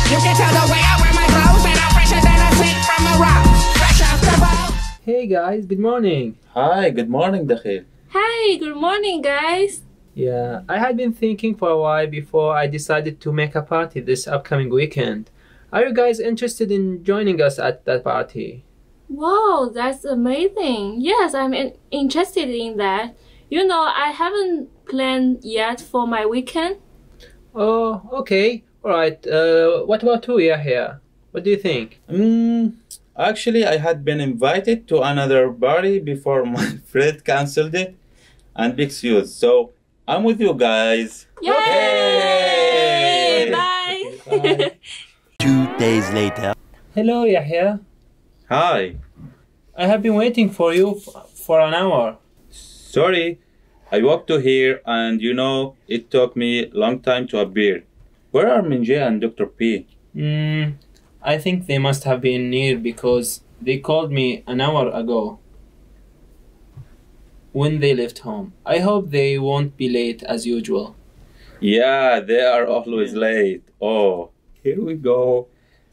You can tell the way I wear my clothes, and I'm fresher than a scent from a rose. Fresh off the boat. Hey guys, good morning. Hi, good morning, Dakhil. Hi, good morning, guys. Yeah, I had been thinking for a while before I decided to make a party this upcoming weekend. Are you guys interested in joining us at that party? Wow, that's amazing. Yes, I'm interested in that. You know, I haven't planned yet for my weekend. Oh, okay. Alright, what about you, Yahya? What do you think? Actually, I had been invited to another party before my friend cancelled it and big excuse. So I'm with you guys. Yay! Bye! Bye. 2 days later. Hello, Yahya. Hi. I have been waiting for you for an hour. Sorry, I walked to here and it took me a long time to appear. Where are Minjay and Dr. P? I think they must have been near because they called me an hour ago when they left home. I hope they won't be late as usual. Yeah, they are always late. Oh, here we go.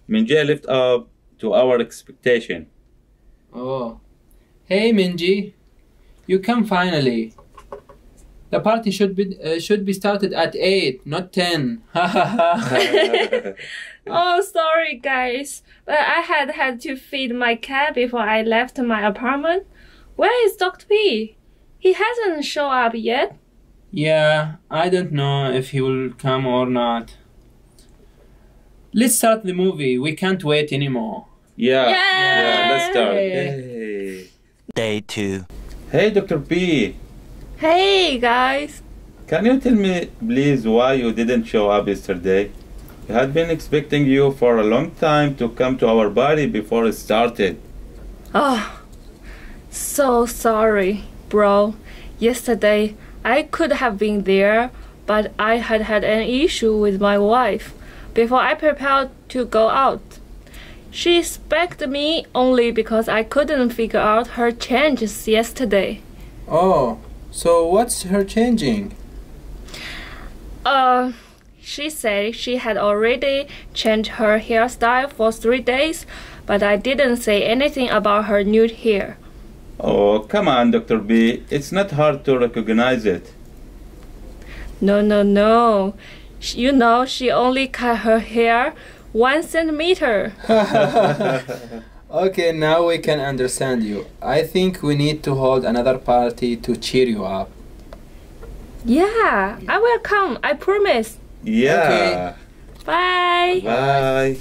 Minjay lived up to our expectation. Oh. Hey Minji, you come finally. The party should be started at 8, not 10. Ha ha ha. Oh, sorry, guys. But I had to feed my cat before I left my apartment. Where is Dr. P? He hasn't shown up yet. Yeah, I don't know if he will come or not. Let's start the movie. We can't wait anymore. Yeah, Yay! let's start. Yay. Hey. Day 2. Hey, Dr. P. Hey, guys. Can you tell me, please, why you didn't show up yesterday? We had been expecting you for a long time to come to our party before it started. Oh, so sorry, bro. Yesterday, I could have been there, but I had an issue with my wife before I prepared to go out. She expected me only because I couldn't figure out her changes yesterday. Oh, so what's her changing? She said she had already changed her hairstyle for 3 days, but I didn't say anything about her nude hair. Oh, come on, Dr. B. It's not hard to recognize it. No. You know, she only cut her hair 1 centimeter. Okay, now we can understand you. I think we need to hold another party to cheer you up. Yeah, I will come, I promise. Yeah. Bye. Bye.